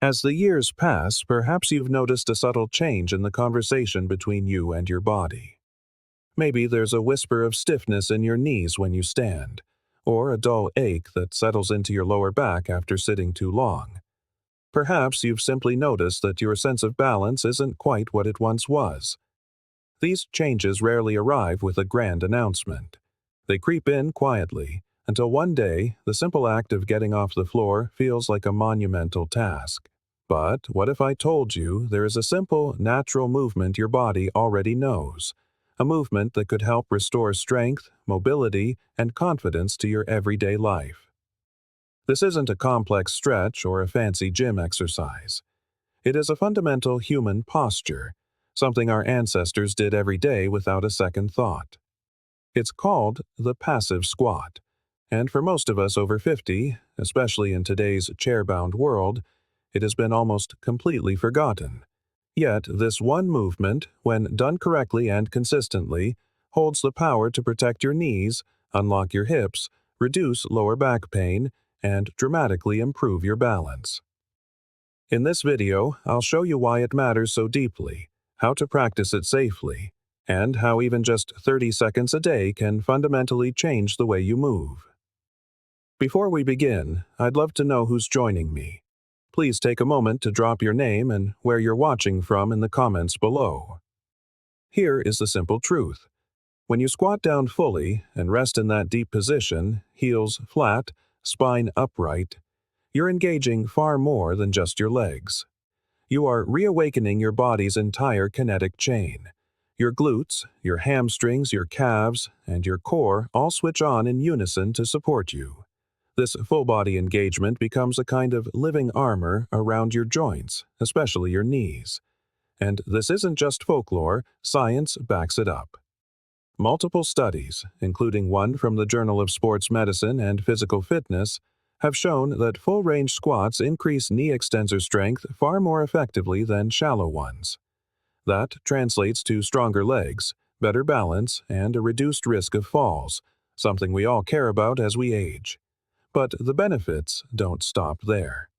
As the years pass, perhaps you've noticed a subtle change in the conversation between you and your body. Maybe there's a whisper of stiffness in your knees when you stand, or a dull ache that settles into your lower back after sitting too long. Perhaps you've simply noticed that your sense of balance isn't quite what it once was. These changes rarely arrive with a grand announcement. They creep in quietly, until one day the simple act of getting off the floor feels like a monumental task. But what if I told you there is a simple, natural movement your body already knows? A movement that could help restore strength, mobility, and confidence to your everyday life. This isn't a complex stretch or a fancy gym exercise. It is a fundamental human posture, something our ancestors did every day without a second thought. It's called the passive squat, and for most of us over 50, especially in today's chair-bound world, it has been almost completely forgotten. Yet this one movement, when done correctly and consistently, holds the power to protect your knees, unlock your hips, reduce lower back pain, and dramatically improve your balance. In this video, I'll show you why it matters so deeply, how to practice it safely, and how even just 30 seconds a day can fundamentally change the way you move. Before we begin, I'd love to know who's joining me. Please take a moment to drop your name and where you're watching from in the comments below. Here is the simple truth. When you squat down fully and rest in that deep position, heels flat, spine upright, you're engaging far more than just your legs. You are reawakening your body's entire kinetic chain. Your glutes, your hamstrings, your calves, and your core all switch on in unison to support you. This full-body engagement becomes a kind of living armor around your joints, especially your knees. And this isn't just folklore, science backs it up. Multiple studies, including one from the Journal of Sports Medicine and Physical Fitness, have shown that full-range squats increase knee extensor strength far more effectively than shallow ones. That translates to stronger legs, better balance, and a reduced risk of falls, something we all care about as we age. But the benefits don't stop there.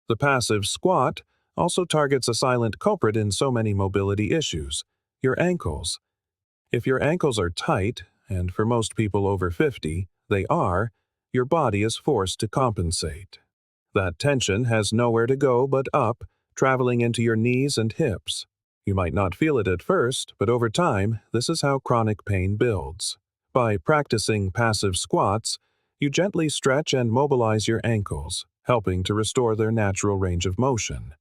The passive squat also targets a silent culprit in so many mobility issues, your ankles. If your ankles are tight, and for most people over 50, they are, your body is forced to compensate. That tension has nowhere to go but up, traveling into your knees and hips. You might not feel it at first, but over time, this is how chronic pain builds. By practicing passive squats, you gently stretch and mobilize your ankles, helping to restore their natural range of motion.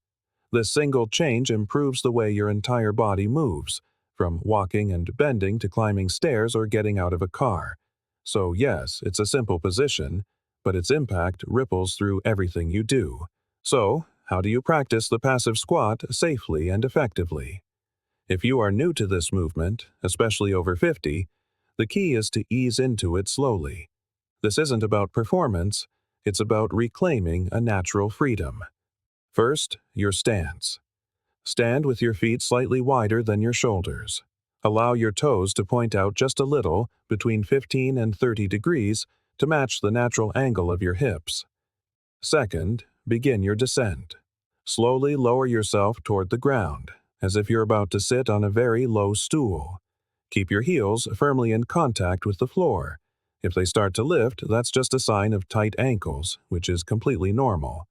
This single change improves the way your entire body moves, from walking and bending to climbing stairs or getting out of a car. So yes, it's a simple position, but its impact ripples through everything you do. So, how do you practice the passive squat safely and effectively? If you are new to this movement, especially over 50, the key is to ease into it slowly. This isn't about performance, it's about reclaiming a natural freedom. First, your stance. Stand with your feet slightly wider than your shoulders. Allow your toes to point out just a little, between 15 and 30 degrees, to match the natural angle of your hips. Second, begin your descent. Slowly lower yourself toward the ground, as if you're about to sit on a very low stool. Keep your heels firmly in contact with the floor. If they start to lift, that's just a sign of tight ankles, which is completely normal.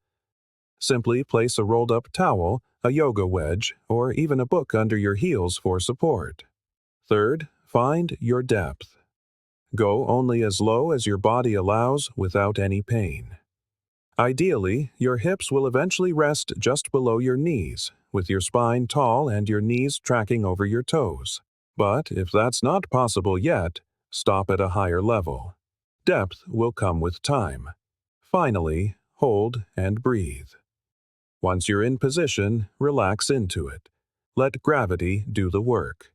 Simply place a rolled-up towel, a yoga wedge, or even a book under your heels for support. Third, find your depth. Go only as low as your body allows without any pain. Ideally, your hips will eventually rest just below your knees, with your spine tall and your knees tracking over your toes. But if that's not possible yet, stop at a higher level. Depth will come with time. Finally, hold and breathe. Once you're in position, relax into it. Let gravity do the work.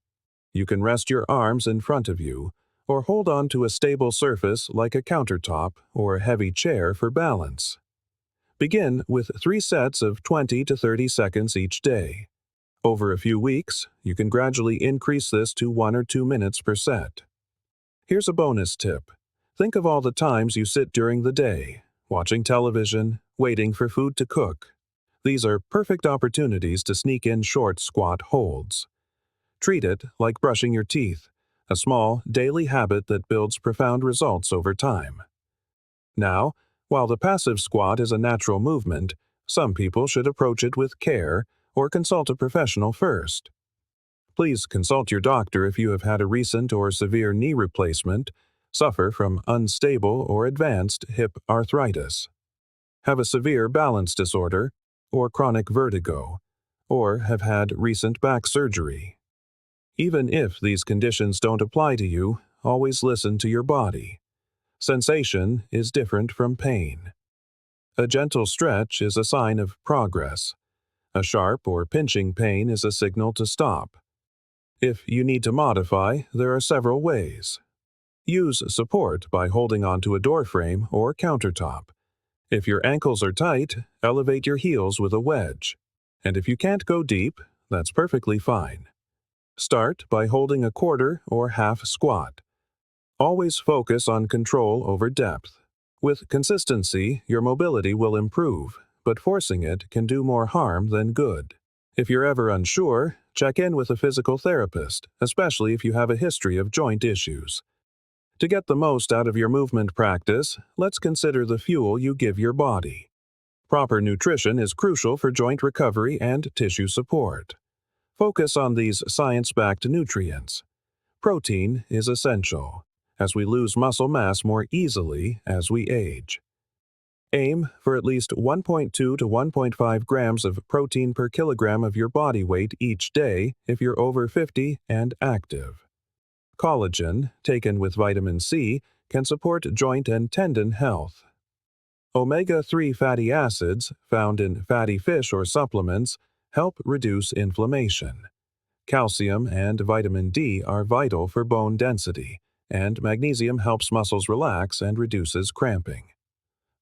You can rest your arms in front of you, or hold on to a stable surface like a countertop or a heavy chair for balance. Begin with 3 sets of 20 to 30 seconds each day. Over a few weeks, you can gradually increase this to 1 or 2 minutes per set. Here's a bonus tip. Think of all the times you sit during the day, watching television, waiting for food to cook. These are perfect opportunities to sneak in short squat holds. Treat it like brushing your teeth, a small, daily habit that builds profound results over time. Now, while the passive squat is a natural movement, some people should approach it with care or consult a professional first. Please consult your doctor if you have had a recent or severe knee replacement, suffer from unstable or advanced hip arthritis, have a severe balance disorder or chronic vertigo, or have had recent back surgery. Even if these conditions don't apply to you, always listen to your body. Sensation is different from pain. A gentle stretch is a sign of progress. A sharp or pinching pain is a signal to stop. If you need to modify, there are several ways. Use support by holding onto a door frame or countertop. If your ankles are tight, elevate your heels with a wedge. And if you can't go deep, that's perfectly fine. Start by holding a quarter or half squat. Always focus on control over depth. With consistency, your mobility will improve, but forcing it can do more harm than good. If you're ever unsure, check in with a physical therapist, especially if you have a history of joint issues. To get the most out of your movement practice, let's consider the fuel you give your body. Proper nutrition is crucial for joint recovery and tissue support. Focus on these science-backed nutrients. Protein is essential, as we lose muscle mass more easily as we age. Aim for at least 1.2 to 1.5 grams of protein per kilogram of your body weight each day if you're over 50 and active. Collagen, taken with vitamin C, can support joint and tendon health. Omega-3 fatty acids, found in fatty fish or supplements, help reduce inflammation. Calcium and vitamin D are vital for bone density, and magnesium helps muscles relax and reduces cramping.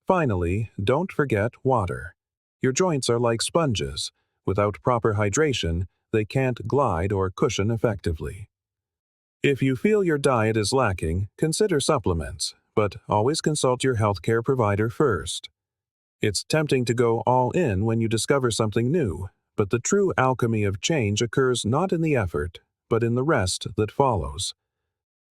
Finally, don't forget water. Your joints are like sponges. Without proper hydration, they can't glide or cushion effectively. If you feel your diet is lacking, consider supplements, but always consult your healthcare provider first. It's tempting to go all in when you discover something new, but the true alchemy of change occurs not in the effort, but in the rest that follows.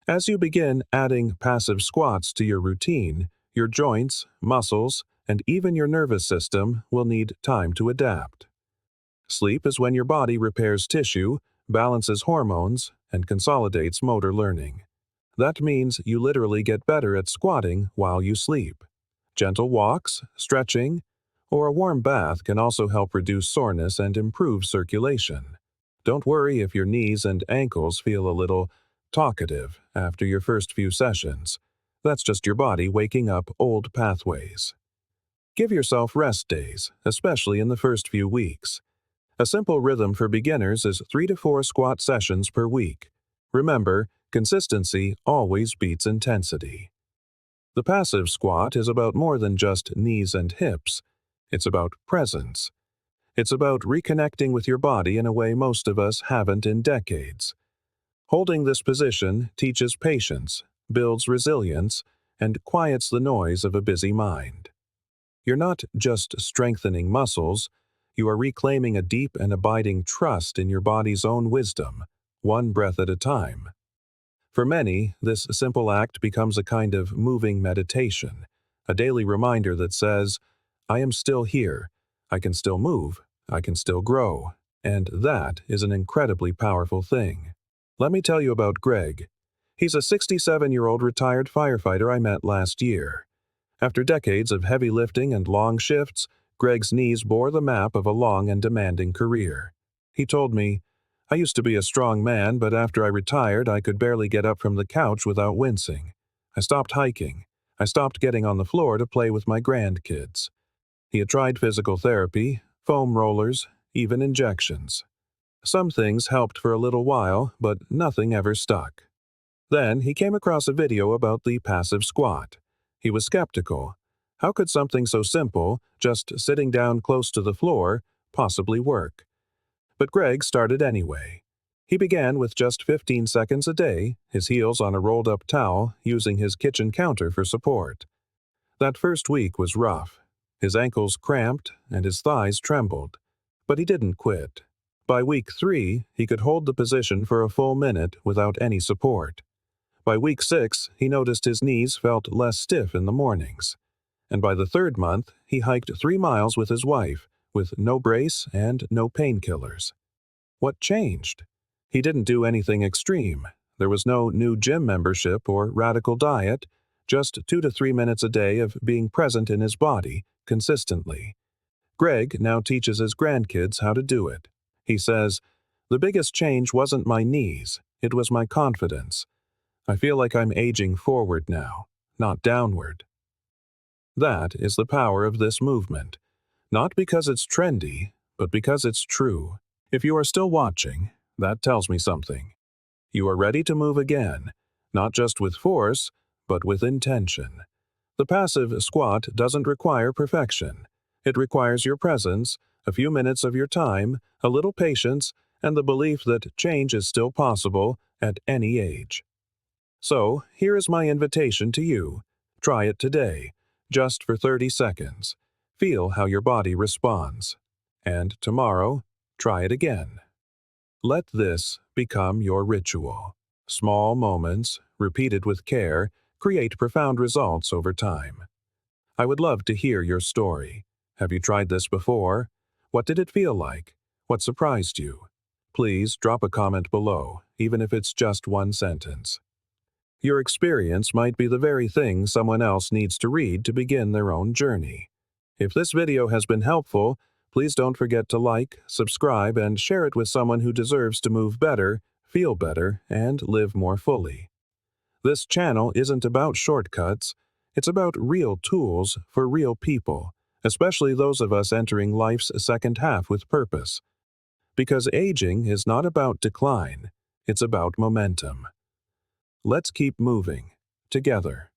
As you begin adding passive squats to your routine, your joints, muscles, and even your nervous system will need time to adapt. Sleep is when your body repairs tissue, balances hormones, and consolidates motor learning. That means you literally get better at squatting while you sleep. Gentle walks, stretching, or a warm bath can also help reduce soreness and improve circulation. Don't worry if your knees and ankles feel a little talkative after your first few sessions. That's just your body waking up old pathways. Give yourself rest days, especially in the first few weeks. A simple rhythm for beginners is 3 to 4 squat sessions per week. Remember, consistency always beats intensity. The passive squat is about more than just knees and hips. It's about presence. It's about reconnecting with your body in a way most of us haven't in decades. Holding this position teaches patience, builds resilience, and quiets the noise of a busy mind. You're not just strengthening muscles, you are reclaiming a deep and abiding trust in your body's own wisdom, one breath at a time. For many, this simple act becomes a kind of moving meditation, a daily reminder that says, I am still here, I can still move, I can still grow, and that is an incredibly powerful thing. Let me tell you about Greg. He's a 67-year-old retired firefighter I met last year. After decades of heavy lifting and long shifts, Greg's knees bore the map of a long and demanding career. He told me, I used to be a strong man, but after I retired, I could barely get up from the couch without wincing. I stopped hiking. I stopped getting on the floor to play with my grandkids. He had tried physical therapy, foam rollers, even injections. Some things helped for a little while, but nothing ever stuck. Then he came across a video about the passive squat. He was skeptical. How could something so simple, just sitting down close to the floor, possibly work? But Greg started anyway. He began with just 15 seconds a day, his heels on a rolled-up towel, using his kitchen counter for support. That first week was rough. His ankles cramped and his thighs trembled, but he didn't quit. By week 3, he could hold the position for a full minute without any support. By week 6, he noticed his knees felt less stiff in the mornings. And by the 3rd month, he hiked 3 miles with his wife, with no brace and no painkillers. What changed? He didn't do anything extreme. There was no new gym membership or radical diet, just 2 to 3 minutes a day of being present in his body, consistently. Greg now teaches his grandkids how to do it. He says, "The biggest change wasn't my knees, it was my confidence. I feel like I'm aging forward now, not downward." That is the power of this movement. Not because it's trendy, but because it's true. If you are still watching, that tells me something. You are ready to move again, not just with force, but with intention. The passive squat doesn't require perfection. It requires your presence, a few minutes of your time, a little patience, and the belief that change is still possible at any age. So, here is my invitation to you. Try it today, just for 30 seconds. Feel how your body responds. And tomorrow, try it again. Let this become your ritual. Small moments, repeated with care, create profound results over time. I would love to hear your story. Have you tried this before? What did it feel like? What surprised you? Please drop a comment below, even if it's just one sentence. Your experience might be the very thing someone else needs to read to begin their own journey. If this video has been helpful, please don't forget to like, subscribe, and share it with someone who deserves to move better, feel better, and live more fully. This channel isn't about shortcuts, it's about real tools for real people, especially those of us entering life's second half with purpose. Because aging is not about decline, it's about momentum. Let's keep moving, together.